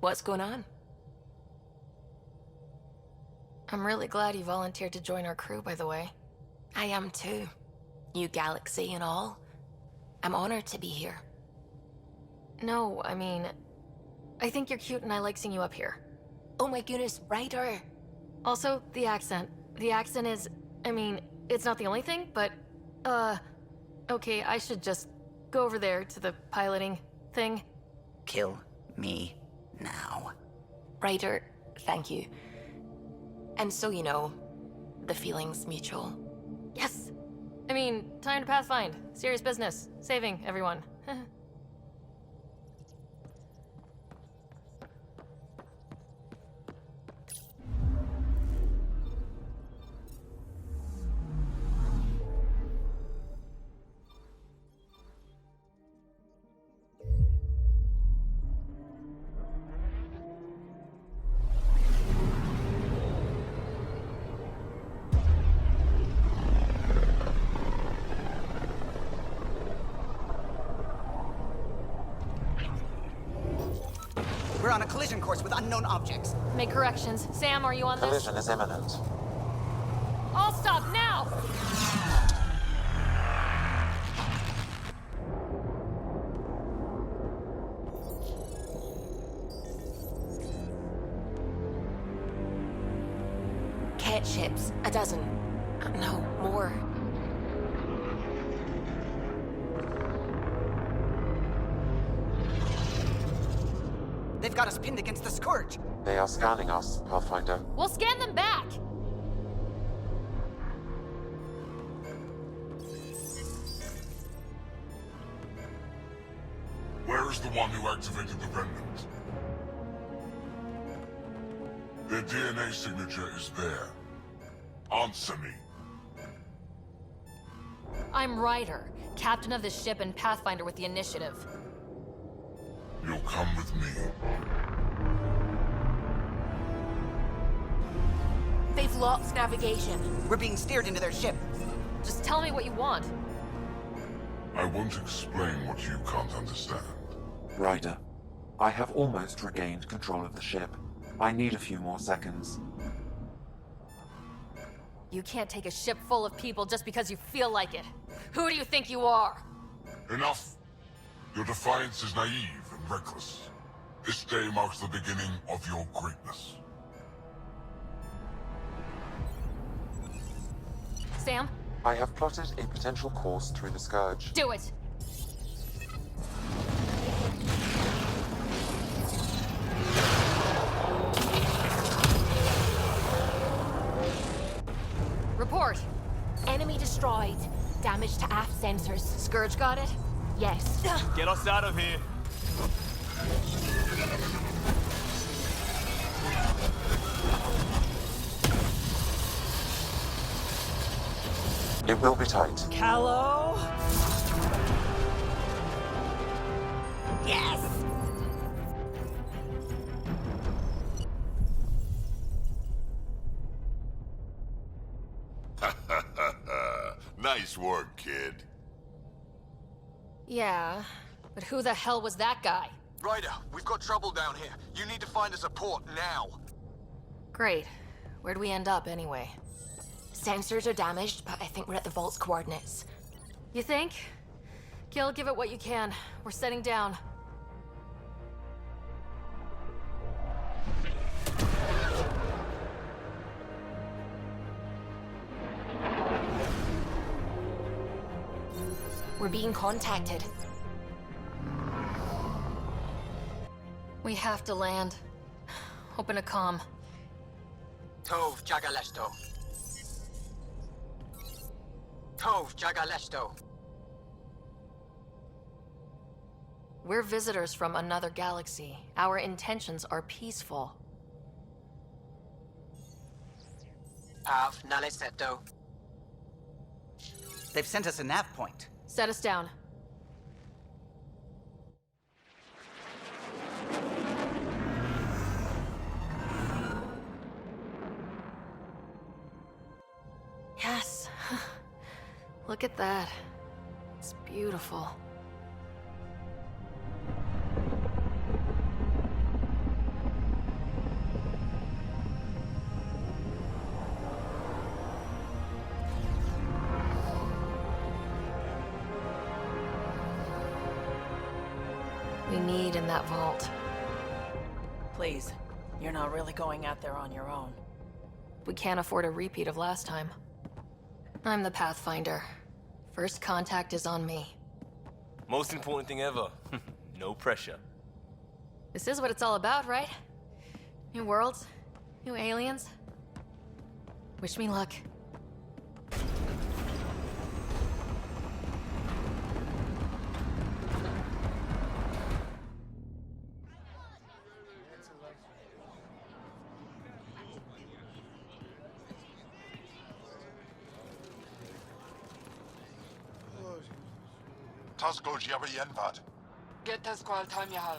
What's going on? I'm really glad you volunteered to join our crew, by the way. I am too. New galaxy and all. I'm honored to be here. No, I mean, I think you're cute and I like seeing you up here. Oh my goodness, Ryder! Also, the accent. The accent is, I mean, it's not the only thing, but, okay, I should just go over there to the piloting thing. Kill me now. Ryder, thank you. And so you know, the feeling's mutual. Yes! I mean, time to pathfind. Serious business. Saving everyone. We're on a collision course with unknown objects. Make corrections. Sam, are you on this? Collision is imminent. All stop now! Cat ships. A dozen. No, more. They've got us pinned against the Scourge. They are scanning us, Pathfinder. We'll scan them back! Where is the one who activated the remnant? Their DNA signature is there. Answer me. I'm Ryder, captain of this ship and Pathfinder with the initiative. You'll come with me. They've lost navigation. We're being steered into their ship. Just tell me what you want. I won't explain what you can't understand. Ryder, I have almost regained control of the ship. I need a few more seconds. You can't take a ship full of people just because you feel like it. Who do you think you are? Enough! Your defiance is naive and reckless. This day marks the beginning of your greatness. Sam, I have plotted a potential course through the Scourge. do it! Report. Enemy destroyed. Damage to aft sensors. Scourge got it? Yes. Get us out of here. It will be tight. Callow? Yes! Nice work, kid. Yeah, but who the hell was that guy? Ryder, we've got trouble down here. You need to find us a port now. Great. Where'd we end up anyway? Sensors are damaged, but I think we're at the vault's coordinates. You think? Gil, give it what you can. We're setting down. We're being contacted. We have to land. Open a comm. Tov Jagalesto. Tov Jagalesto. We're visitors from another galaxy. Our intentions are peaceful. Av Naleseto. They've sent us a nav point. Set us down. Yes. Look at that. It's beautiful. we need in that vault. Please, you're not really going out there on your own. We can't afford a repeat of last time. I'm the Pathfinder. First contact is on me. Most important thing ever. No pressure. This is what it's all about, right? New worlds, new aliens. Wish me luck. Tasco Jiabayenvat. Get us call Tamyahal.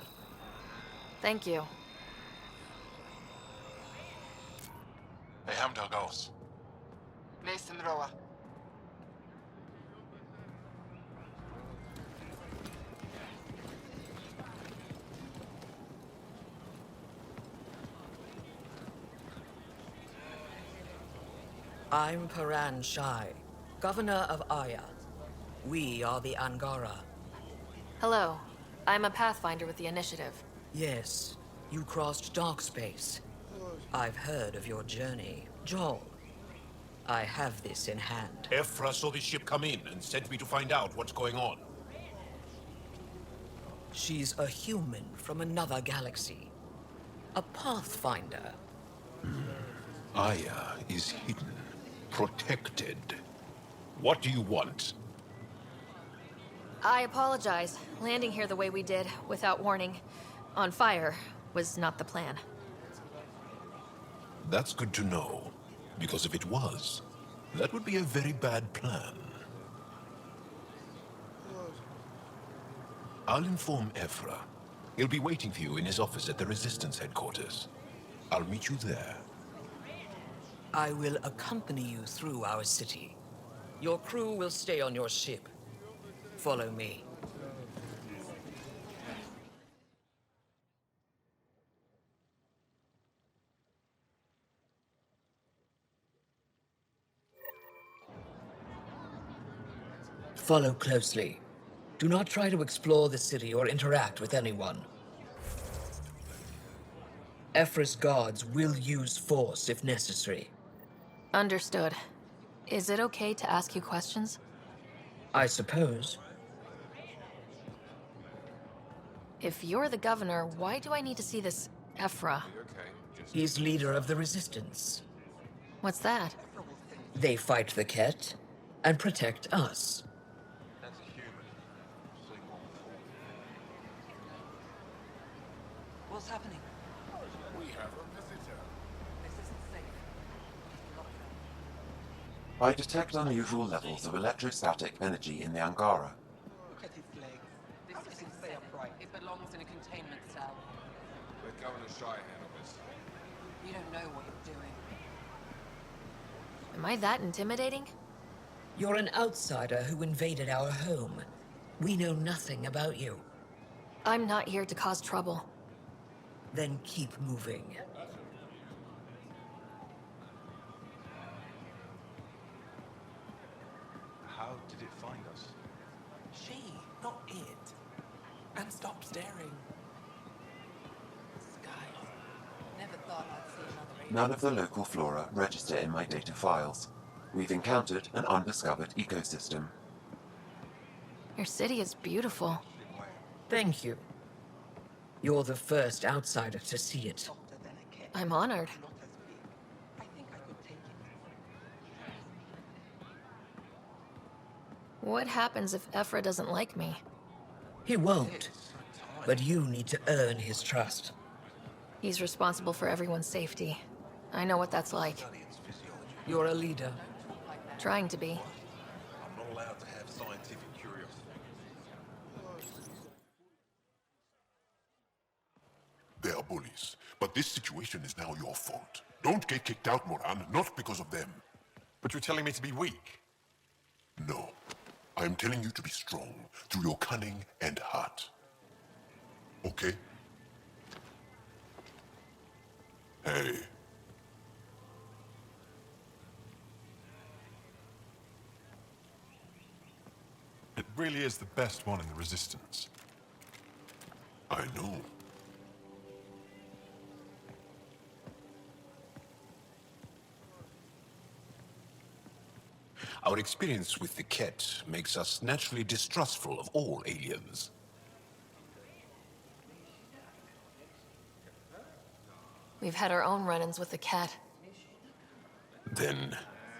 Thank you. Eham Dalgos. Mason Roa. I'm Paran Shai, Governor of Aya. We are the Angara. Hello. I'm a Pathfinder with the Initiative. Yes, you crossed dark space. I've heard of your journey, Joel. I have this in hand. Ephra saw the ship come in and sent me to find out what's going on. She's a human from another galaxy. A Pathfinder. Aya is hidden, protected. What do you want? I apologize. Landing here the way we did, without warning, on fire, was not the plan. That's good to know, because if it was, that would be a very bad plan. I'll inform Ephra. He'll be waiting for you in his office at the Resistance headquarters. I'll meet you there. I will accompany you through our city. Your crew will stay on your ship. Follow me. Follow closely. Do not try to explore the city or interact with anyone. Ephra's guards will use force if necessary. Understood. Is it okay to ask you questions? I suppose. If you're the governor, why do I need to see this Ephra? He's leader of the Resistance. What's that? They fight the Ket and protect us. What's happening? We have a visitor. This isn't safe. I detect unusual levels of electrostatic energy in the Angara. Look at his legs. This isn't safe, upright. It belongs in a containment cell. Let Governor Shai handle this. You don't know what you're doing. Am I that intimidating? You're an outsider who invaded our home. We know nothing about you. I'm not here to cause trouble. Then keep moving. How did it find us? She, not it. And stop staring. Skies. Never thought I'd see another alien. None of the local flora register in my data files. We've encountered an undiscovered ecosystem. Your city is beautiful. Thank you. You're the first outsider to see it. Softer than a cat. I'm honored. Not as big. I think I could take it. What happens if Ephra doesn't like me? He won't. But you need to earn his trust. He's responsible for everyone's safety. I know what that's like. You're a leader. Trying to be. I'm not allowed to have scientific curiosity. They are bullies, but this situation is now your fault. Don't get kicked out, Moran, not because of them. But you're telling me to be weak. No. I'm telling you to be strong through your cunning and heart. Okay? Hey. It really is the best one in the Resistance. I know. Our experience with the Ket makes us naturally distrustful of all aliens. We've had our own run-ins with the cat. Then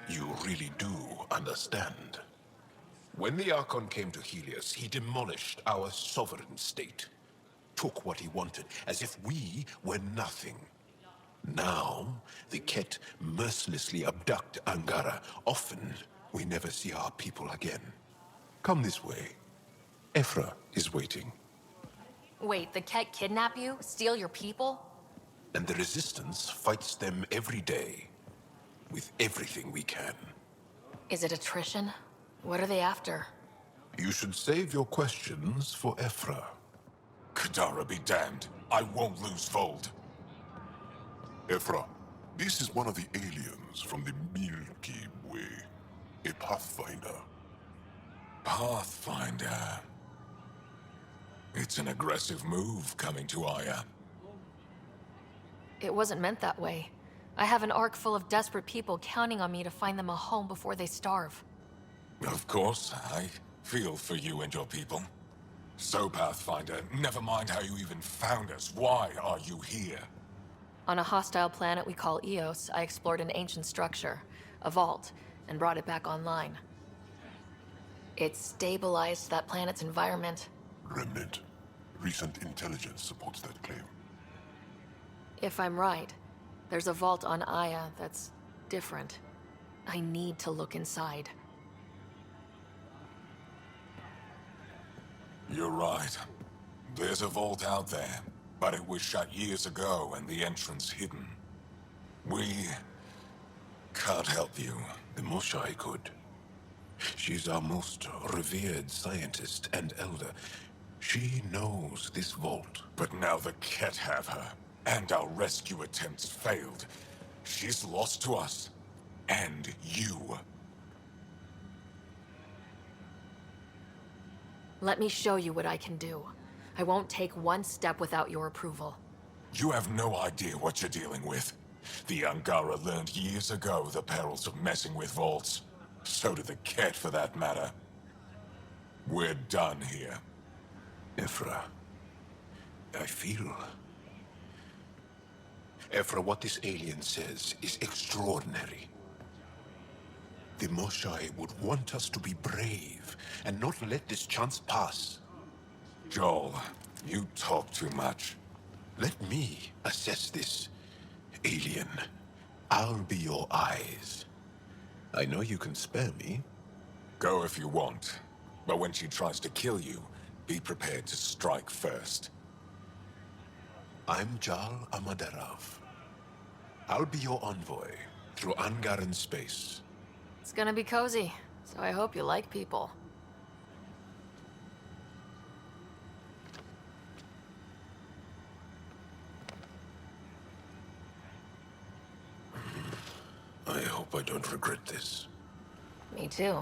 you really do understand. When the Archon came to Helios, he demolished our sovereign state. Took what he wanted, as if we were nothing. Now, the Ket mercilessly abduct Angara. Often, we never see our people again. Come this way. Ephra is waiting. Wait, the cat kidnap you? Steal your people? And the Resistance fights them every day. With everything we can. Is it attrition? What are they after? You should save your questions for Ephra. Kadara be damned. I won't lose Vold. Ephra, this is one of the aliens from the Milky Way. A Pathfinder. Pathfinder. It's an aggressive move coming to Aya. It wasn't meant that way. I have an ark full of desperate people counting on me to find them a home before they starve. Of course, I feel for you and your people. So, Pathfinder, never mind how you even found us. Why are you here? On a hostile planet we call Eos, I explored an ancient structure, a vault, and brought it back online. It stabilized that planet's environment. Remnant. Recent intelligence supports that claim. If I'm right, there's a vault on Aya that's different. I need to look inside. You're right. There's a vault out there, but it was shut years ago and the entrance hidden. We can't help you. The Moshai could. She's our most revered scientist and elder. She knows this vault. But now the Ket have her, and our rescue attempts failed. She's lost to us, and you. Let me show you what I can do. I won't take one step without your approval. You have no idea what you're dealing with. The Angara learned years ago the perils of messing with vaults. So did the Ket, for that matter. We're done here. Ephra, I feel... Ephra, what this alien says is extraordinary. The Moshai would want us to be brave and not let this chance pass. Joel, you talk too much. Let me assess this, alien. I'll be your eyes. I know you can spare me. Go if you want. But when she tries to kill you, be prepared to strike first. I'm Jal Amaderov. I'll be your envoy through Angaran space. It's gonna be cozy, so I hope you like people. I hope I don't regret this. Me too.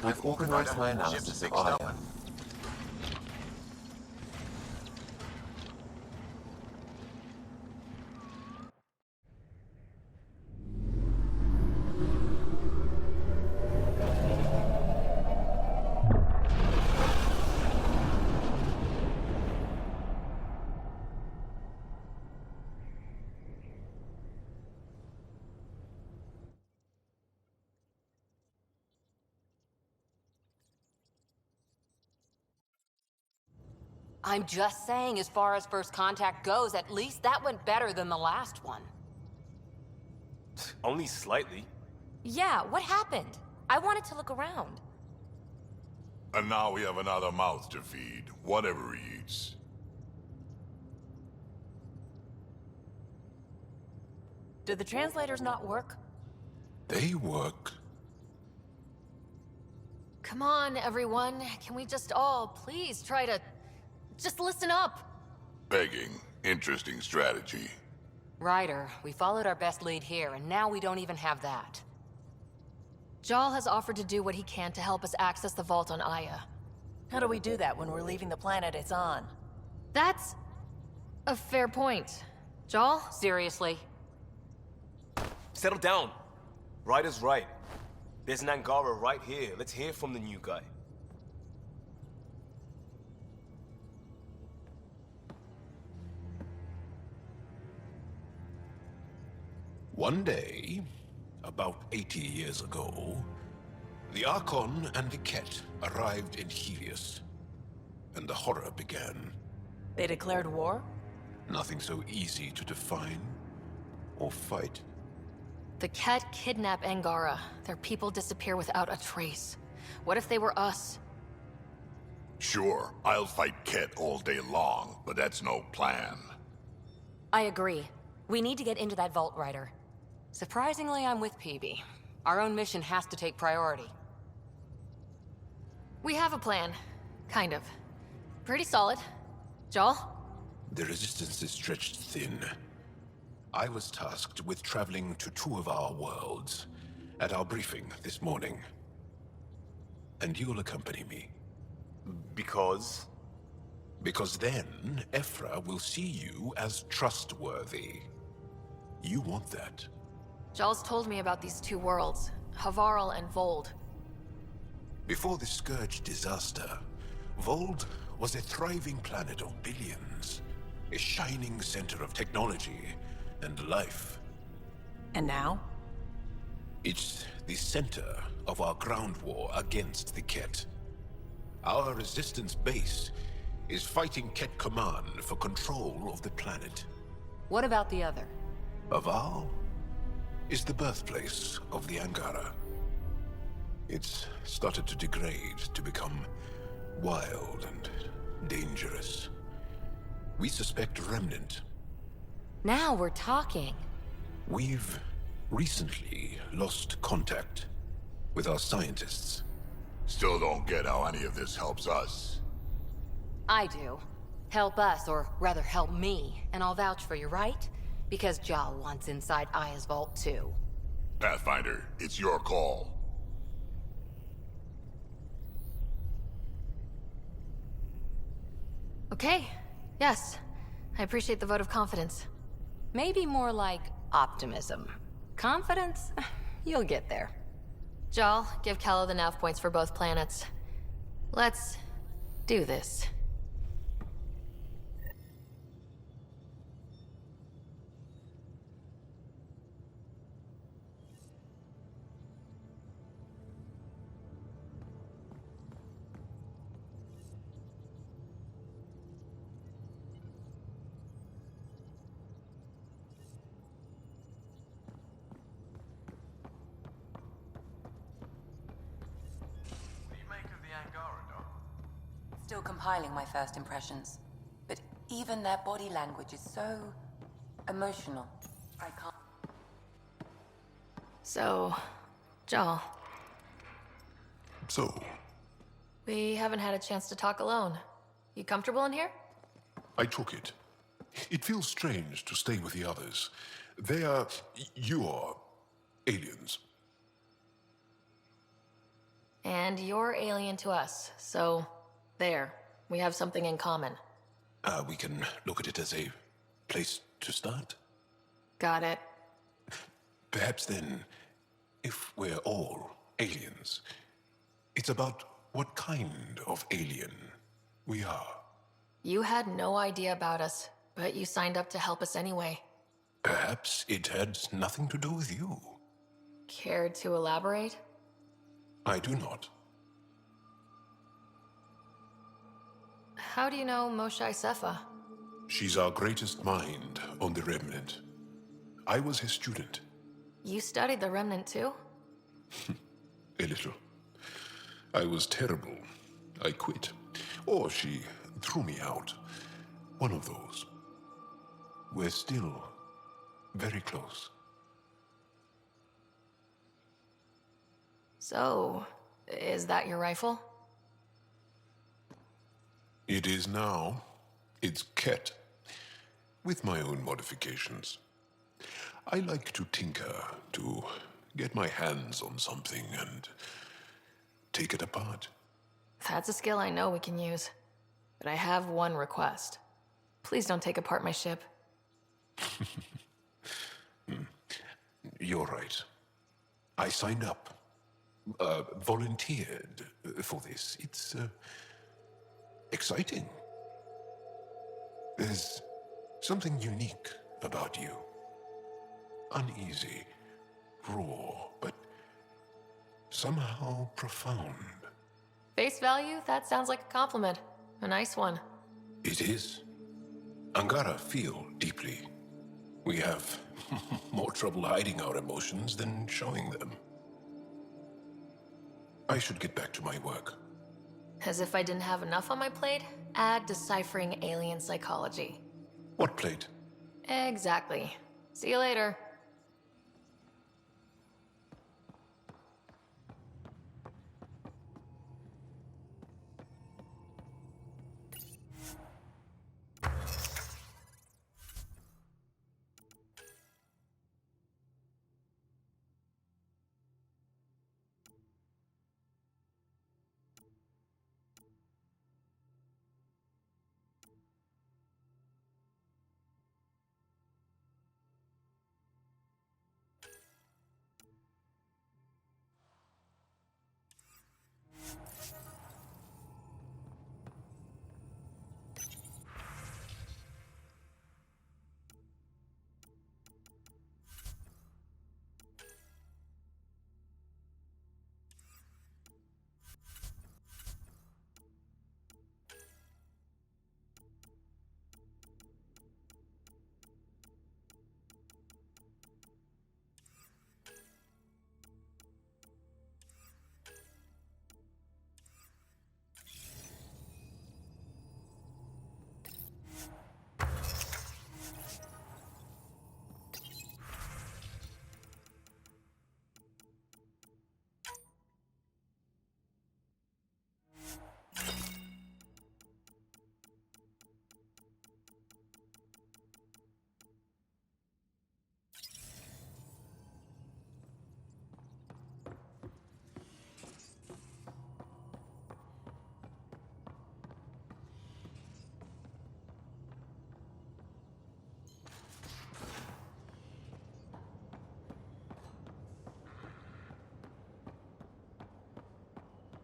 I've organized my analysis of Aya. I'm just saying, as far as first contact goes, at least that went better than the last one. Only slightly. Yeah, what happened? I wanted to look around. And now we have another mouth to feed, whatever he eats. Did the translators not work? They work. Come on, everyone. Can we just all please try to just listen up? Begging. Interesting strategy. Ryder, we followed our best lead here, and now we don't even have that. Jal has offered to do what he can to help us access the vault on Aya. How do we do that when we're leaving the planet it's on? That's a fair point. Jal? Seriously? Settle down. Ryder's right. There's an Angara right here. Let's hear from the new guy. One day, about 80 years ago, the Archon and the Ket arrived in Helios, and the horror began. They declared war? Nothing so easy to define or fight. The Ket kidnap Angara. Their people disappear without a trace. What if they were us? Sure, I'll fight Ket all day long, but that's no plan. I agree. We need to get into that vault, Ryder. Surprisingly, I'm with PB. Our own mission has to take priority. We have a plan. Kind of. Pretty solid. Jal? The resistance is stretched thin. I was tasked with traveling to two of our worlds at our briefing this morning. And you'll accompany me. Because? Because then, Ephra will see you as trustworthy. You want that. Jal's told me about these two worlds, Havarl and Vold. Before the Scourge disaster, Vold was a thriving planet of billions. A shining center of technology and life. And now? It's the center of our ground war against the Ket. Our resistance base is fighting Ket Command for control of the planet. What about the other? Havarl is the birthplace of the Angara. It's started to degrade, to become wild and dangerous. We suspect Remnant. Now we're talking. We've recently lost contact with our scientists. Still don't get how any of this helps us. I do. Help us, or rather help me, and I'll vouch for you, right? Because Jal wants inside Aya's vault too. Pathfinder, it's your call. Okay. Yes. I appreciate the vote of confidence. Maybe more like optimism. Confidence? You'll get there. Jal, give Callow the nav points for both planets. Let's do this. Still compiling my first impressions. But even their body language is so emotional. I can't... So, Jal. So, We haven't had a chance to talk alone. You comfortable in here? I took it. It feels strange to stay with the others. They are... you are... aliens. And you're alien to us, so there. We have something in common. We can look at it as a place to start. Got it. Perhaps then, if we're all aliens, it's about what kind of alien we are. You had no idea about us, but you signed up to help us anyway. Perhaps it had nothing to do with you. Care to elaborate? I do not. How do you know Moshae Sefa? She's our greatest mind on the Remnant. I was his student. You studied the Remnant too? A little. I was terrible. I quit. Or she threw me out. One of those. We're still very close. So, Is that your rifle? It is now. It's Ket, with my own modifications. I like to tinker, to get my hands on something and take it apart. That's a skill I know we can use. But I have one request. Please don't take apart my ship. You're right. I signed up. Volunteered for this. It's exciting. There's something unique about you. Uneasy, raw, but somehow profound. Face value? That sounds like a compliment. A nice one. It is. Angara feel deeply. We have more trouble hiding our emotions than showing them. I should get back to my work. As if I didn't have enough on my plate, add deciphering alien psychology. What plate? Exactly. See you later.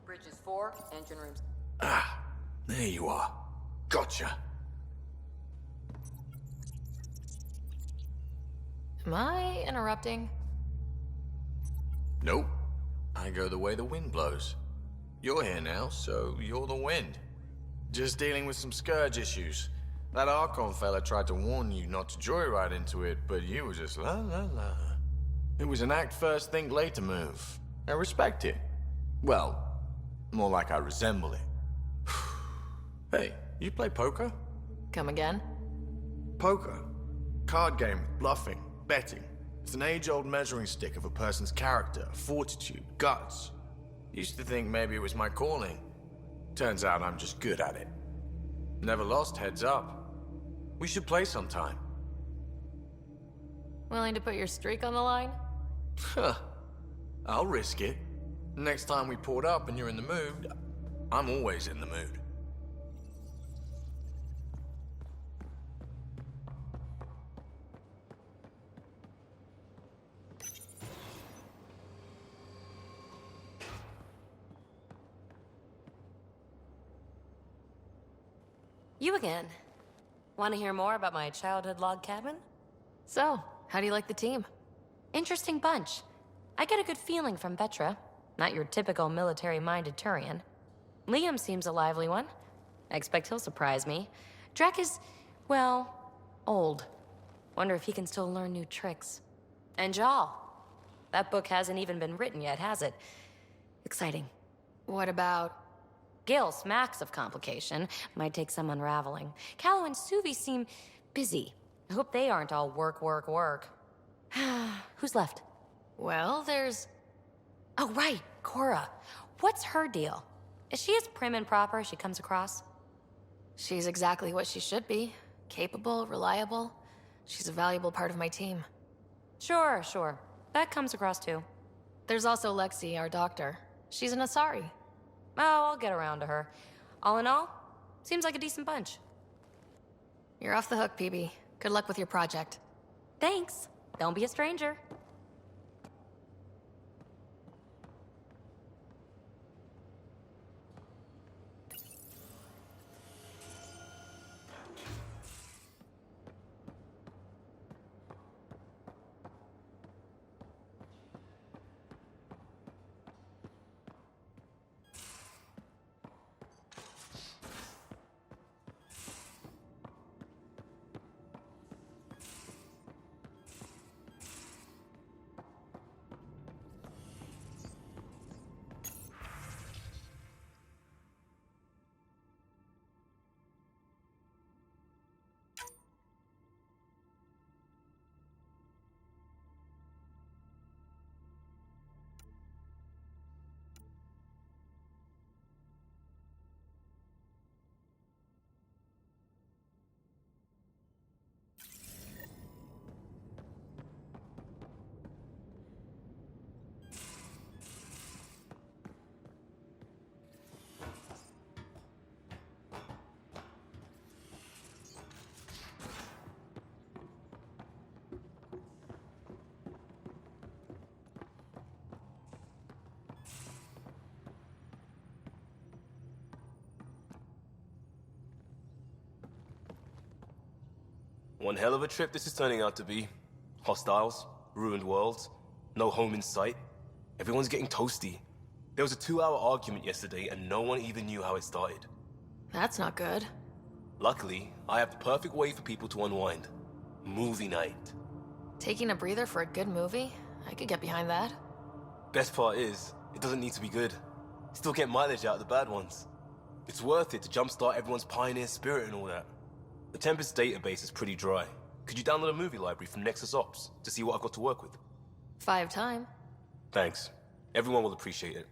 Bridges 4, engine rooms. Ah, there you are. Gotcha. Am I interrupting? Nope. I go the way the wind blows. You're here now, so you're the wind. Just dealing with some scourge issues. That Archon fella tried to warn you not to joyride into it, but you were just la la la. It was an act first, think later move. I respect it. Well, more like I resemble it. Hey, you play poker? Come again? Poker. Card game with bluffing, betting. It's an age-old measuring stick of a person's character, fortitude, guts. Used to think maybe it was my calling. Turns out I'm just good at it. Never lost heads up. We should play sometime. Willing to put your streak on the line? Huh. I'll risk it. Next time we port up and you're in the mood, I'm always in the mood. You again. Want to hear more about my childhood log cabin? So, how do you like the team? Interesting bunch. I get a good feeling from Vetra. Not your typical military-minded Turian. Liam seems a lively one. I expect he'll surprise me. Drek is, well, old. Wonder if he can still learn new tricks. And Jal. That book hasn't even been written yet, has it? Exciting. What about... Gil smacks of complication. Might take some unraveling. Callow and Suvi seem busy. I hope they aren't all work, work, work. Who's left? Well, there's... Oh, right, Cora. What's her deal? Is she as prim and proper as she comes across? She's exactly what she should be. Capable, reliable. She's a valuable part of my team. Sure. That comes across too. There's also Lexi, our doctor. She's an Asari. Oh, I'll get around to her. All in all, seems like a decent bunch. You're off the hook, PB. Good luck with your project. Thanks. Don't be a stranger. One hell of a trip this is turning out to be. Hostiles, ruined worlds, no home in sight. Everyone's getting toasty. There was a 2-hour argument yesterday and no one even knew how it started. That's not good. Luckily, I have the perfect way for people to unwind. Movie night. Taking a breather for a good movie? I could get behind that. Best part is, it doesn't need to be good. Still get mileage out of the bad ones. It's worth it to jumpstart everyone's pioneer spirit and all that. The Tempest database is pretty dry. Could you download a movie library from Nexus Ops to see what I've got to work with? 5 time. Thanks. Everyone will appreciate it.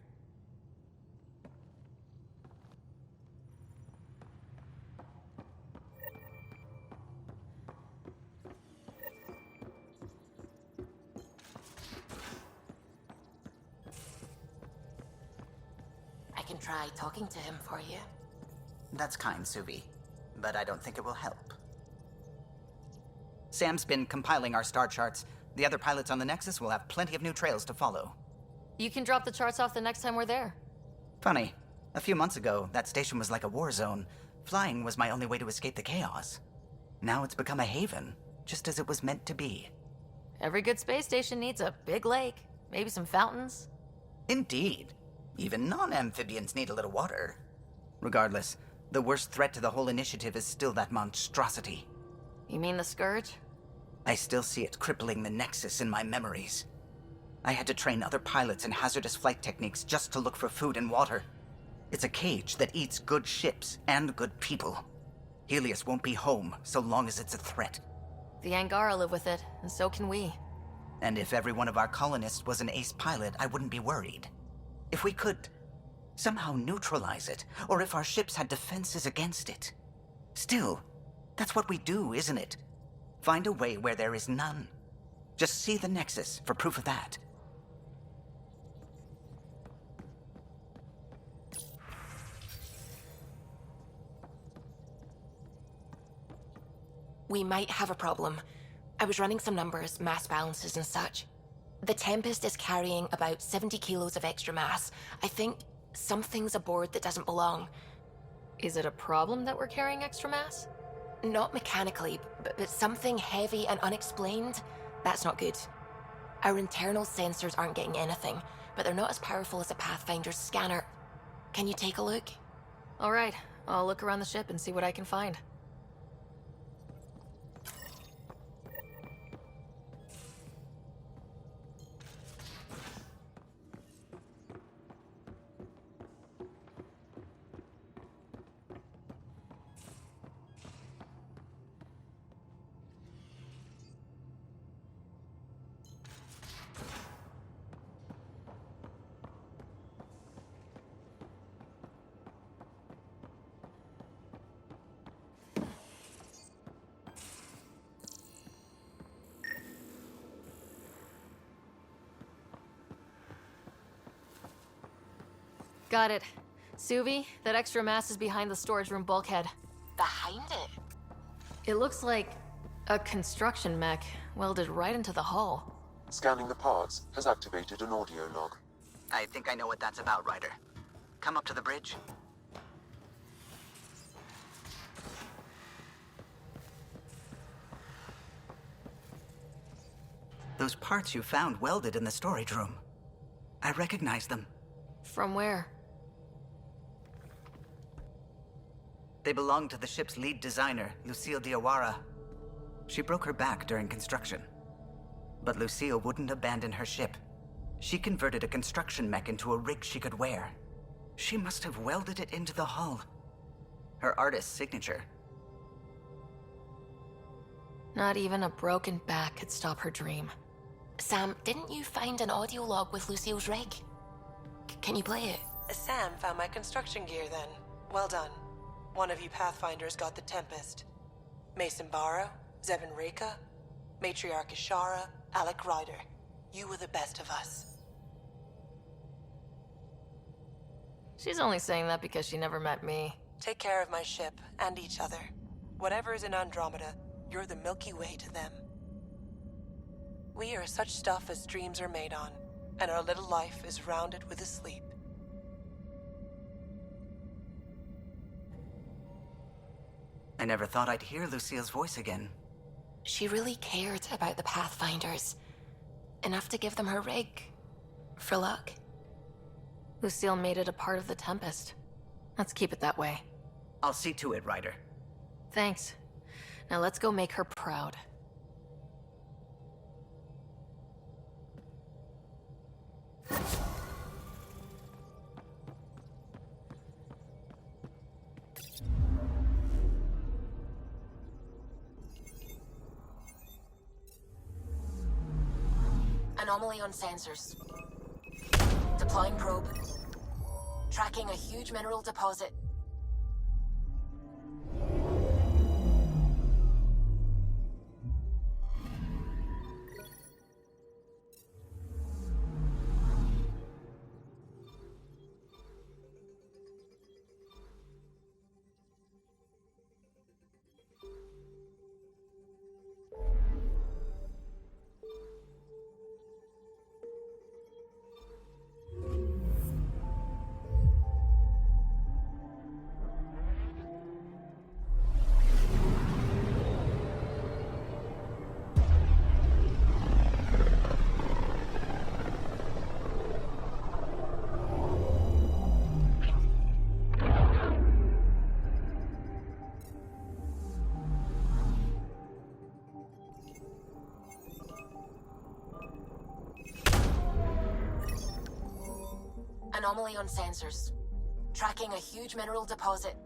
I can try talking to him for you. That's kind, Suvi, but I don't think it will help. Sam's been compiling our star charts. The other pilots on the Nexus will have plenty of new trails to follow. You can drop the charts off the next time we're there. Funny, a few months ago, that station was like a war zone. Flying was my only way to escape the chaos. Now it's become a haven, just as it was meant to be. Every good space station needs a big lake, maybe some fountains. Indeed. Even non-amphibians need a little water. Regardless, the worst threat to the whole initiative is still that monstrosity. You mean the Scourge? I still see it crippling the Nexus in my memories. I had to train other pilots in hazardous flight techniques just to look for food and water. It's a cage that eats good ships and good people. Helios won't be home so long as it's a threat. The Angara live with it, and so can we. And if every one of our colonists was an ace pilot, I wouldn't be worried. If we could somehow neutralize it, or if our ships had defenses against it. Still, that's what we do, isn't it? Find a way where there is none. Just see the Nexus for proof of that. We might have a problem. I was running some numbers, mass balances and such. The Tempest is carrying about 70 kilos of extra mass. I think something's aboard that doesn't belong. Is it a problem that we're carrying extra mass? Not mechanically, but something heavy and unexplained. That's not good. Our internal sensors aren't getting anything, but they're not as powerful as a Pathfinder's scanner. Can you take a look? All right, I'll look around the ship and see what I can find. Got it. Suvi, that extra mass is behind the storage room bulkhead. Behind it? It looks like a construction mech welded right into the hull. Scanning the parts has activated an audio log. I think I know what that's about, Ryder. Come up to the bridge. Those parts you found welded in the storage room. I recognize them. From where? They belong to the ship's lead designer, Lucille Diawara. She broke her back during construction. But Lucille wouldn't abandon her ship. She converted a construction mech into a rig she could wear. She must have welded it into the hull. Her artist's signature. Not even a broken back could stop her dream. Sam, didn't you find an audio log with Lucille's rig? Can you play it? Sam found my construction gear then. Well done. One of you Pathfinders got the Tempest. Mason Barrow, Zevin Reka, Matriarch Ishara, Alec Ryder. You were the best of us. She's only saying that because she never met me. Take care of my ship and each other. Whatever is in Andromeda, you're the Milky Way to them. We are such stuff as dreams are made on, and our little life is rounded with a sleep. I never thought I'd hear Lucille's voice again. She really cared about the Pathfinders. Enough to give them her rig. For luck. Lucille made it a part of the Tempest. Let's keep it that way. I'll see to it, Ryder. Thanks. Now let's go make her proud. Anomaly on sensors. Deploying probe. Tracking a huge mineral deposit. Anomaly on sensors. Tracking a huge mineral deposit.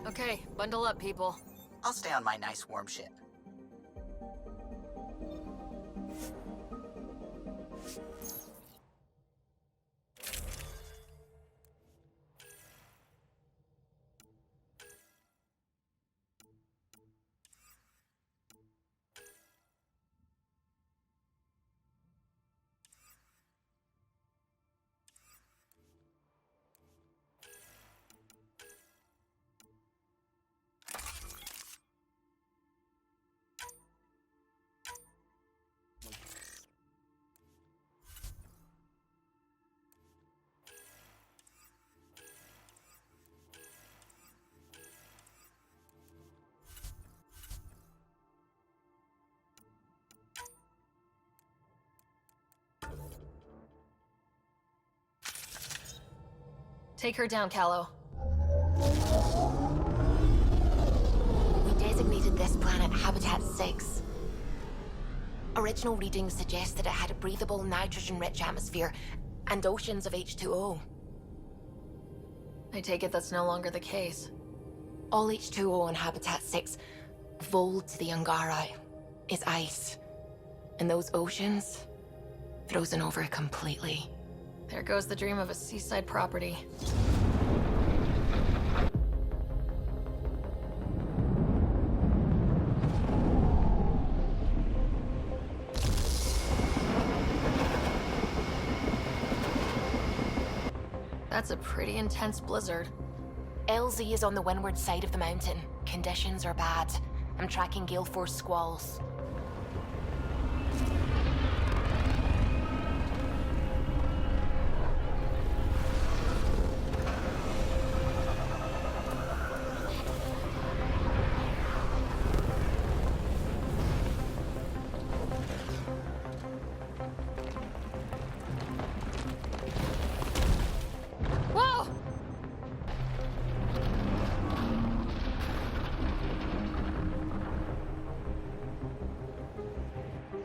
Okay, bundle up, people. I'll stay on my nice warm ship. Take her down, Callow. We designated this planet Habitat 6. Original readings suggest that it had a breathable, nitrogen-rich atmosphere and oceans of H2O. I take it that's no longer the case. All H2O on Habitat 6, Vol to the Angara, is ice. And those oceans, frozen over completely. There goes the dream of a seaside property. That's a pretty intense blizzard. LZ is on the windward side of the mountain. Conditions are bad. I'm tracking gale force squalls. Whoa!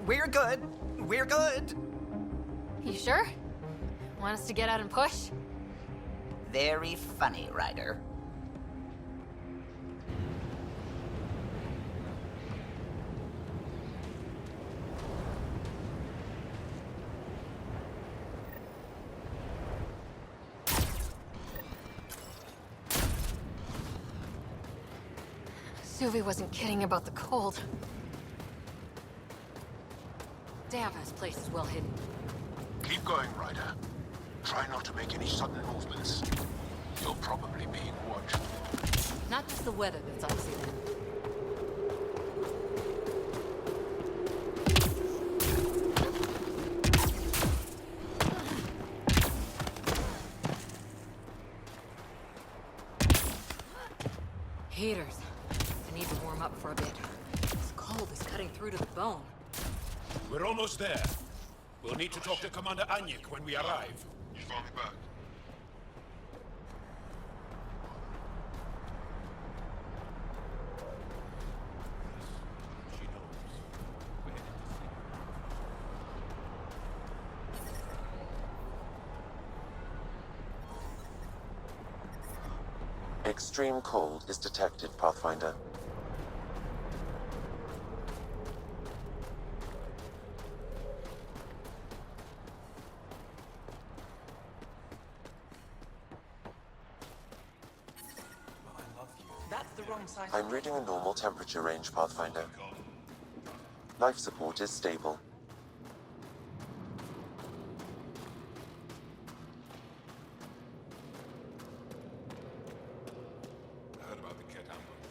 We're good. We're good. You sure? Want us to get out and push? Very funny, Ryder. Suvi wasn't kidding about the cold. Damn, this place is well hidden. Keep going, Ryder. Try not to make any sudden movements. You're probably being watched. Not just the weather that's icy then. Heaters. I need to warm up for a bit. This cold is cutting through to the bone. We're almost there. We'll need to talk to Commander Anyik when we arrive. You found me back. Extreme cold is detected, Pathfinder. That's the wrong side. I'm reading a normal temperature range, Pathfinder. Life support is stable. I heard about the Ket ambush.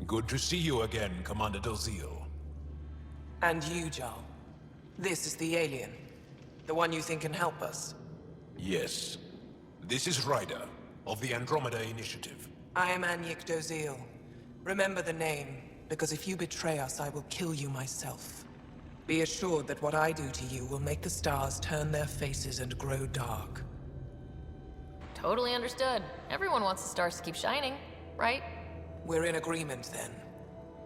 Good to see you again, Commander Dalziel. And you, Jarl. This is the alien. The one you think can help us. Yes. This is Ryder, of the Andromeda Initiative. I am Anyik Dalziel. Remember the name, because if you betray us, I will kill you myself. Be assured that what I do to you will make the stars turn their faces and grow dark. Totally understood. Everyone wants the stars to keep shining, right? We're in agreement, then.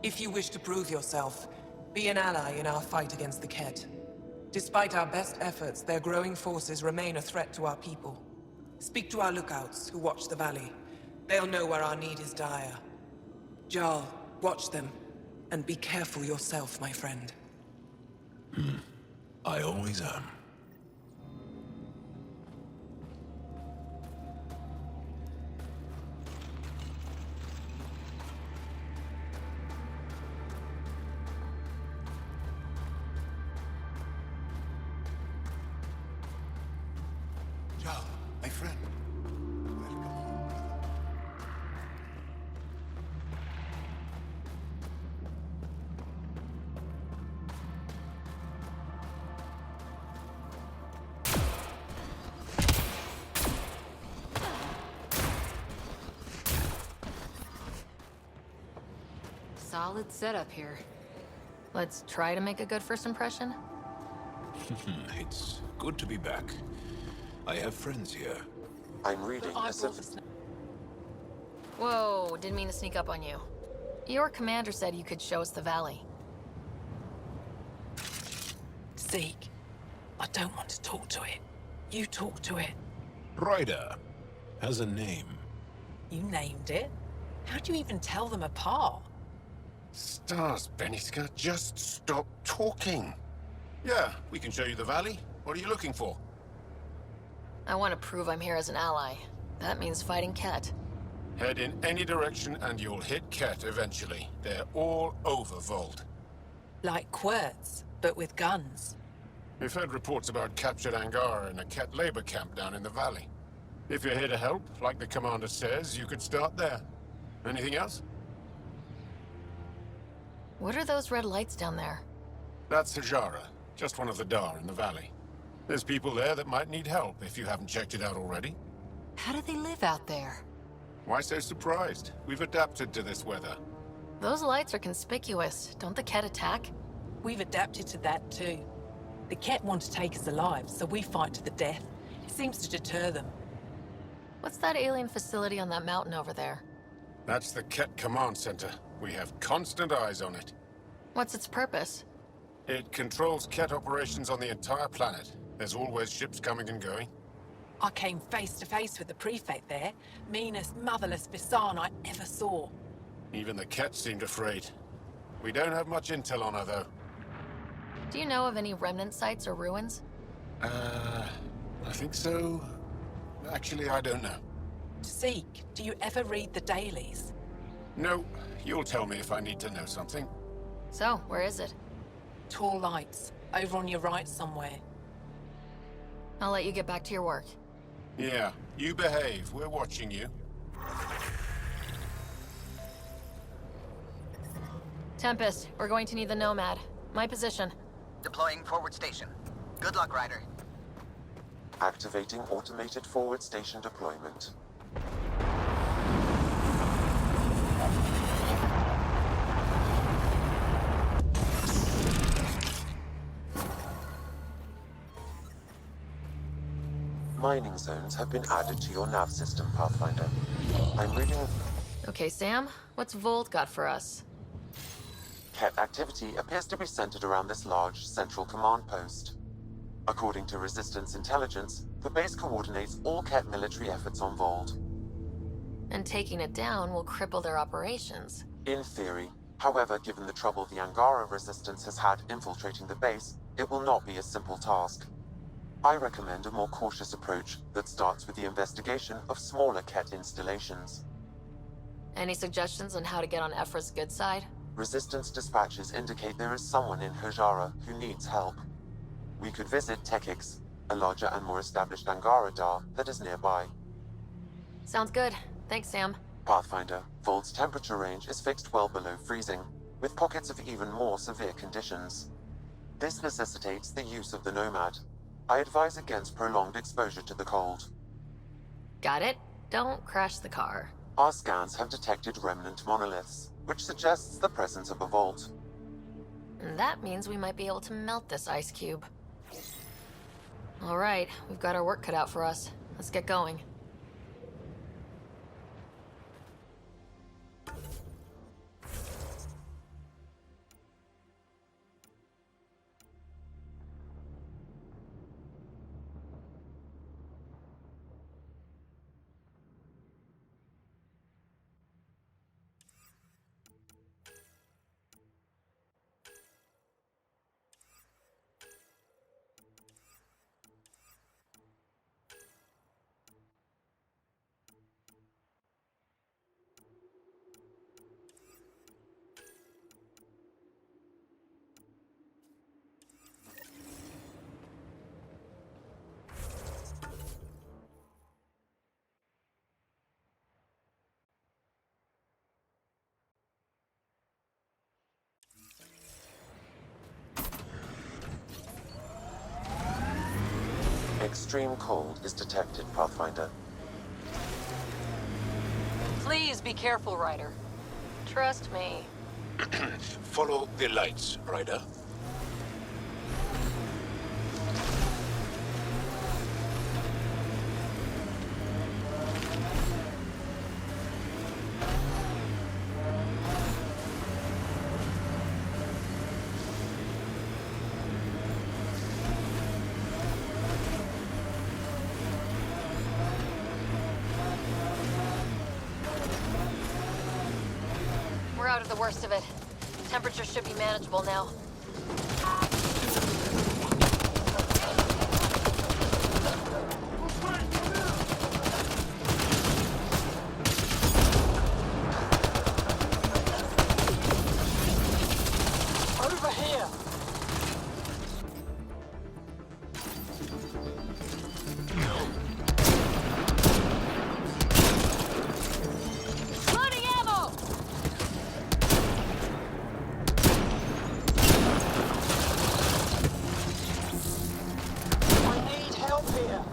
If you wish to prove yourself, be an ally in our fight against the Ket. Despite our best efforts, their growing forces remain a threat to our people. Speak to our lookouts, who watch the valley. They'll know where our need is dire. Jarl, watch them, and be careful yourself, my friend. I always am. Jarl, my friend. Welcome. Solid setup here. Let's try to make a good first impression. It's good to be back. I have friends here. I'm reading a Whoa, didn't mean to sneak up on you. Your commander said you could show us the valley. Zeke, I don't want to talk to it. You talk to it. Ryder has a name. You named it. How do you even tell them apart? Stars, Beniska, just stop talking. Yeah, we can show you the valley. What are you looking for? I want to prove I'm here as an ally. That means fighting Ket. Head in any direction and you'll hit Ket eventually. They're all over Vault. Like Quirts, but with guns. We've heard reports about captured Angara in a Ket labor camp down in the valley. If you're here to help, like the commander says, you could start there. Anything else? What are those red lights down there? That's Hajara, just one of the Dar in the valley. There's people there that might need help if you haven't checked it out already. How do they live out there? Why so surprised? We've adapted to this weather. Those lights are conspicuous. Don't the Ket attack? We've adapted to that too. The Ket want to take us alive, so we fight to the death. It seems to deter them. What's that alien facility on that mountain over there? That's the Ket Command Center. We have constant eyes on it. What's its purpose? It controls Ket operations on the entire planet. There's always ships coming and going. I came face to face with the prefect there. Meanest, motherless Bisan I ever saw. Even the Ket seemed afraid. We don't have much intel on her, though. Do you know of any remnant sites or ruins? I think so. Actually, I don't know. Zeke, do you ever read the dailies? No, you'll tell me if I need to know something. So, where is it? Tall lights, over on your right somewhere. I'll let you get back to your work. Yeah, you behave. We're watching you. Tempest, we're going to need the Nomad. My position. Deploying forward station. Good luck, Ryder. Activating automated forward station deployment. Mining zones have been added to your nav system, Pathfinder. I'm reading... Okay, Sam, what's Volt got for us? Ket activity appears to be centered around this large central command post. According to Resistance intelligence, the base coordinates all Ket military efforts on Volt. And taking it down will cripple their operations. In theory. However, given the trouble the Angara Resistance has had infiltrating the base, it will not be a simple task. I recommend a more cautious approach that starts with the investigation of smaller Ket installations. Any suggestions on how to get on Ephra's good side? Resistance dispatches indicate there is someone in Hajara who needs help. We could visit Tekix, a larger and more established Angara Dar that is nearby. Sounds good. Thanks, Sam. Pathfinder, Volt's temperature range is fixed well below freezing, with pockets of even more severe conditions. This necessitates the use of the Nomad. I advise against prolonged exposure to the cold. Got it. Don't crash the car. Our scans have detected remnant monoliths, which suggests the presence of a vault. And that means we might be able to melt this ice cube. All right, we've got our work cut out for us. Let's get going. Extreme cold is detected, Pathfinder. Please be careful, Ryder. Trust me. Follow the lights, Ryder. out of the worst of it. Temperature should be manageable now. Over here! Loading ammo! I need help here!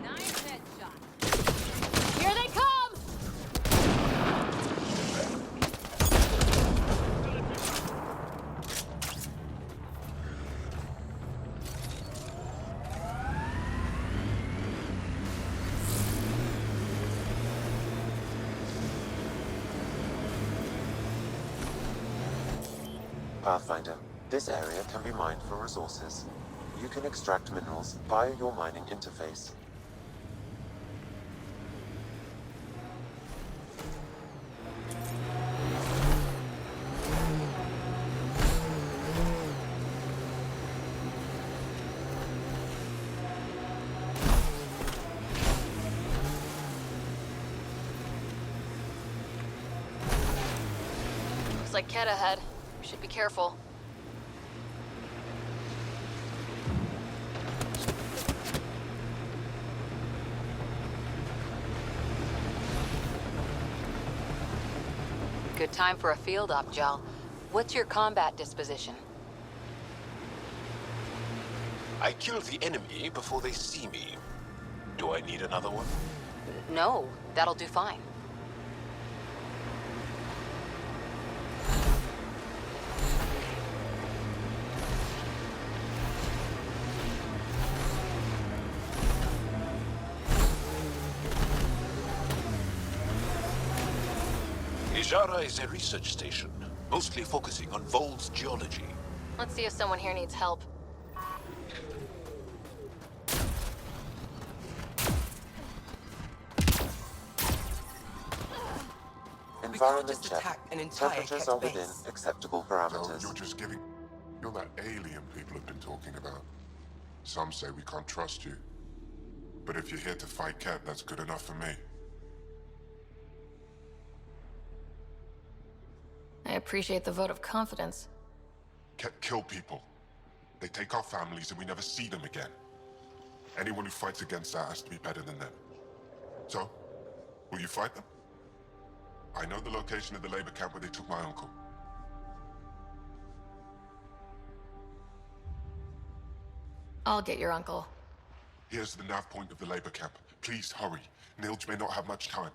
Nice headshot. Here they come! Pathfinder, this area can be mined for resources. You can extract minerals via your mining interface. Looks like Ket ahead. We should be careful. Good time for a field op, Jal. What's your combat disposition? I kill the enemy before they see me. Do I need another one? No, that'll do fine. Ijara is a research station, mostly focusing on Vol's geology. Let's see if someone here needs help. Environment just check. attack an entire Temperatures Ket are within base. acceptable So parameters. you're just giving... You're that alien people have been talking about. Some say we can't trust you. But if you're here to fight Ket, that's good enough for me. I appreciate the vote of confidence. Ket kill people. They take our families and we never see them again. Anyone who fights against that has to be better than them. So, will you fight them? I know the location of the labor camp where they took my uncle. I'll get your uncle. Here's the nav point of the labor camp. Please hurry. Nilj may not have much time.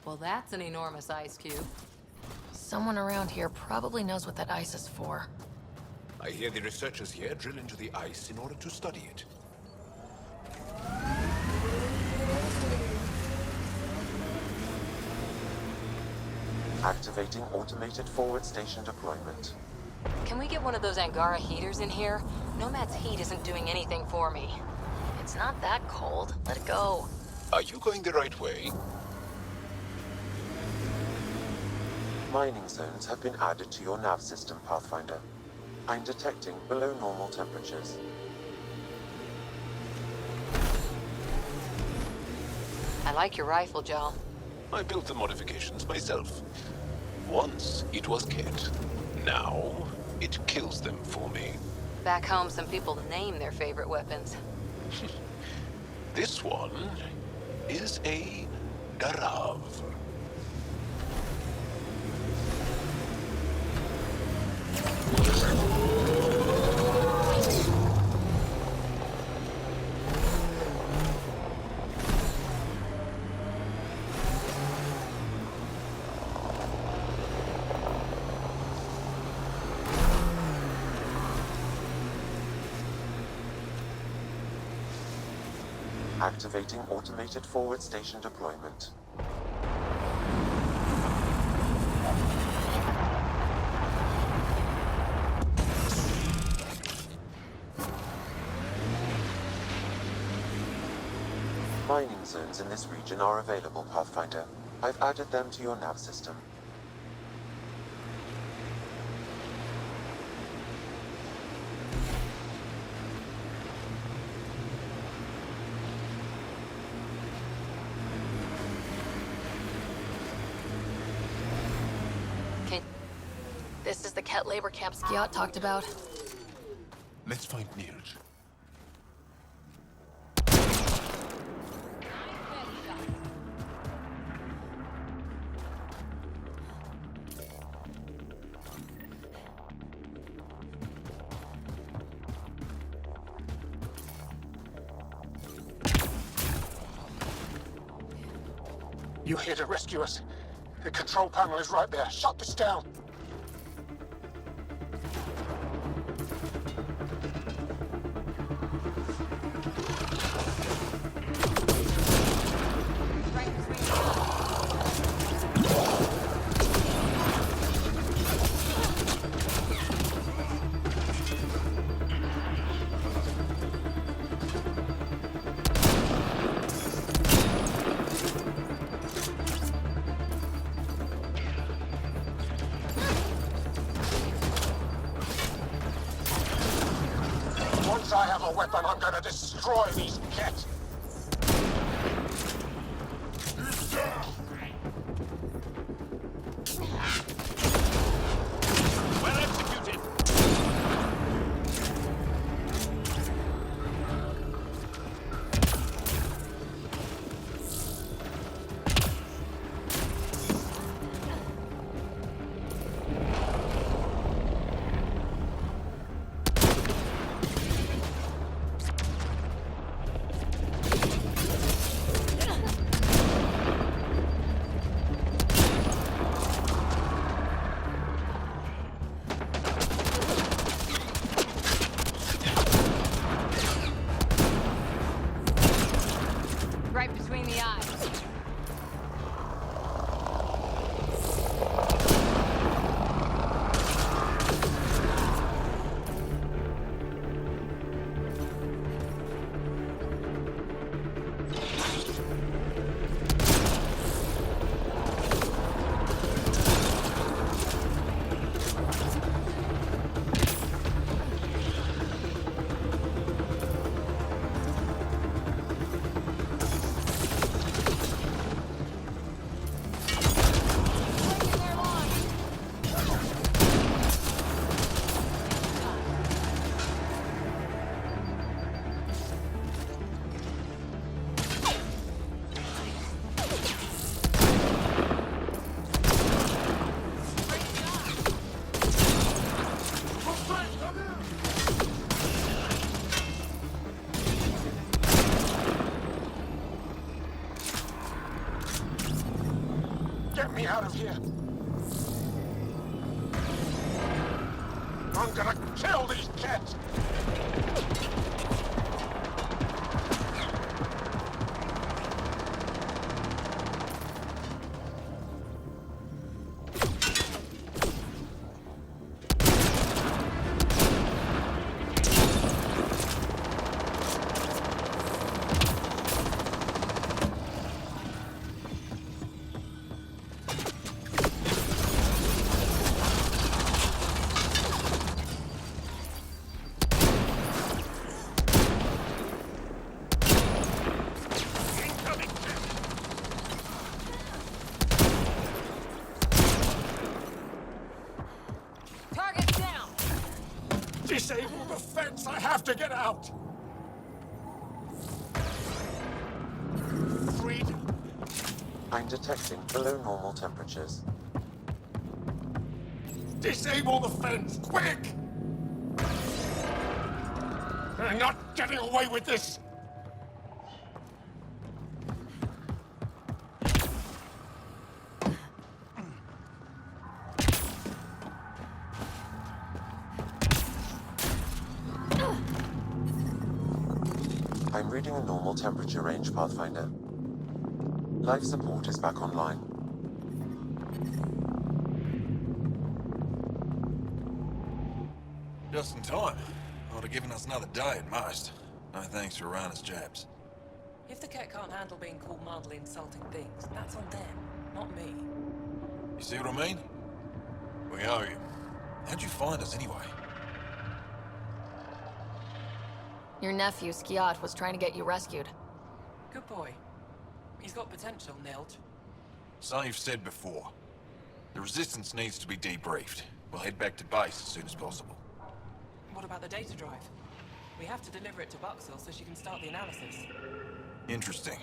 Well, that's an enormous ice cube. Someone around here probably knows what that ice is for. I hear the researchers here drill into the ice in order to study it. Activating automated forward station deployment. Can we get one of those Angara heaters in here? Nomad's heat isn't doing anything for me. It's not that cold. Let it go. Are you going the right way? Mining zones have been added to your nav system, Pathfinder. I'm detecting below normal temperatures. I like your rifle, Jal. I built the modifications myself. Once it was Ket. Now it kills them for me. Back home, some people name their favorite weapons. This one is a Darav. Activating automated forward station deployment. Mining zones in this region are available, Pathfinder. I've added them to your nav system. This is the Ket labor camp Skiot talked about. Let's find Nirj. You here to rescue us? The control panel is right there. Shut this down. Once I have a weapon, I'm gonna destroy these Ket. Well executed! Right between the eyes. Get me out of here. I'm gonna kill these Ket. Target's down. Disable the fence. I have to get out. Freedom. I'm detecting below normal temperatures. Disable the fence, quick! They're not getting away with this! I'm reading a normal temperature range, Pathfinder. Life support is back online. Just in time. Ought have given us another day at most. No thanks for Rana's jabs. If the Ket can't handle being called mildly insulting things, that's on them, not me. You see what I mean? We owe you. How'd you find us anyway? Your nephew, Skiat, was trying to get you rescued. Good boy. He's got potential, Nilge. So you've said before. The Resistance needs to be debriefed. We'll head back to base as soon as possible. What about the data drive? We have to deliver it to Buxel so she can start the analysis. Interesting.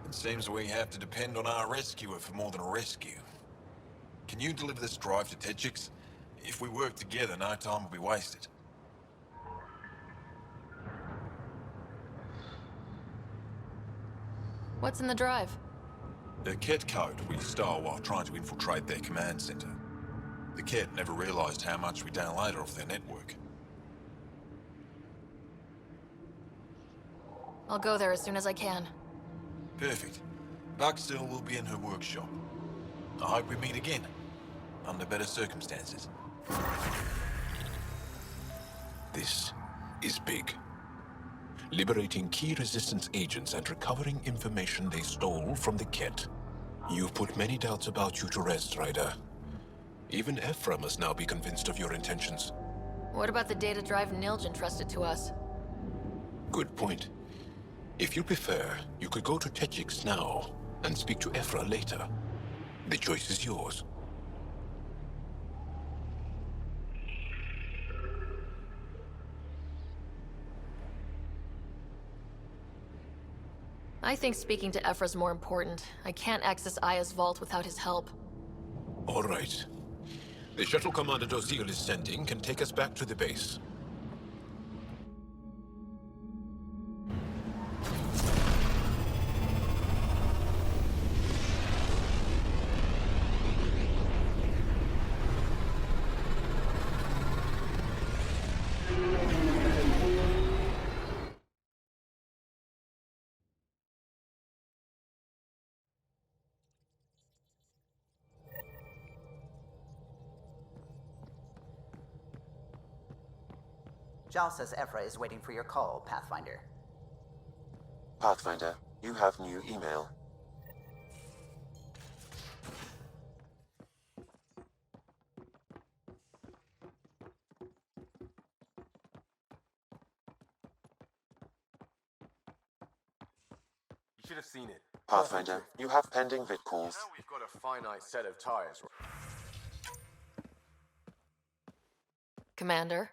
It seems we have to depend on our rescuer for more than a rescue. Can you deliver this drive to Techix? If we work together, no time will be wasted. What's in the drive? The Ket code we stole while trying to infiltrate their command center. The Ket never realized how much we downloaded off their network. I'll go there as soon as I can. Perfect. Buxel will be in her workshop. I hope we meet again, under better circumstances. This is big. Liberating key Resistance agents and recovering information they stole from the Ket. You've put many doubts about you to rest, Ryder. Even Ephra must now be convinced of your intentions. What about the data drive Nilge entrusted to us? Good point. If you prefer, you could go to Techix now and speak to Ephra later. The choice is yours. I think speaking to Ephra's more important. I can't access Aya's vault without his help. All right. The shuttle Commander Dozil is sending can take us back to the base. Jal says Ephra is waiting for your call, Pathfinder. Pathfinder, you have new email. You should have seen it. Pathfinder, you have pending vid calls. You know we've got a finite set of tires. Commander?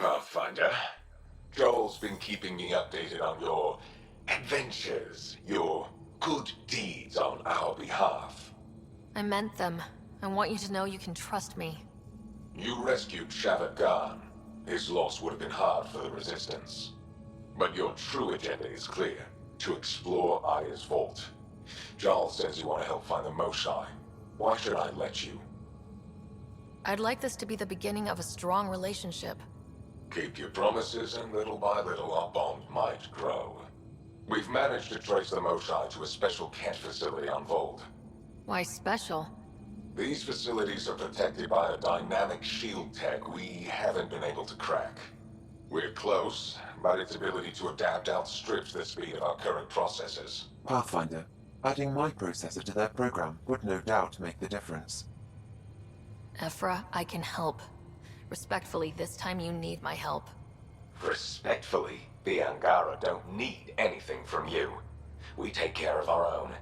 Pathfinder, Joel's been keeping me updated on your adventures, your good deeds on our behalf. I meant them. I want you to know you can trust me. You rescued Shavat Khan. His loss would have been hard for the Resistance. But your true agenda is clear. To explore Aya's vault. Jarl says you want to help find the Moshae. Why should I let you? I'd like this to be the beginning of a strong relationship. Keep your promises, and little by little our bond might grow. We've managed to trace the Moshae to a special Ket facility on Vold. Why special? These facilities are protected by a dynamic shield tech we haven't been able to crack. We're close, but its ability to adapt outstrips the speed of our current processes. Pathfinder, adding my processor to their program would no doubt make the difference. Ephra, I can help. Respectfully, this time you need my help. Respectfully, the Angara don't need anything from you. We take care of our own.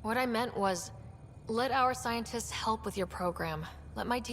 What I meant was, let our scientists help with your program. Let my team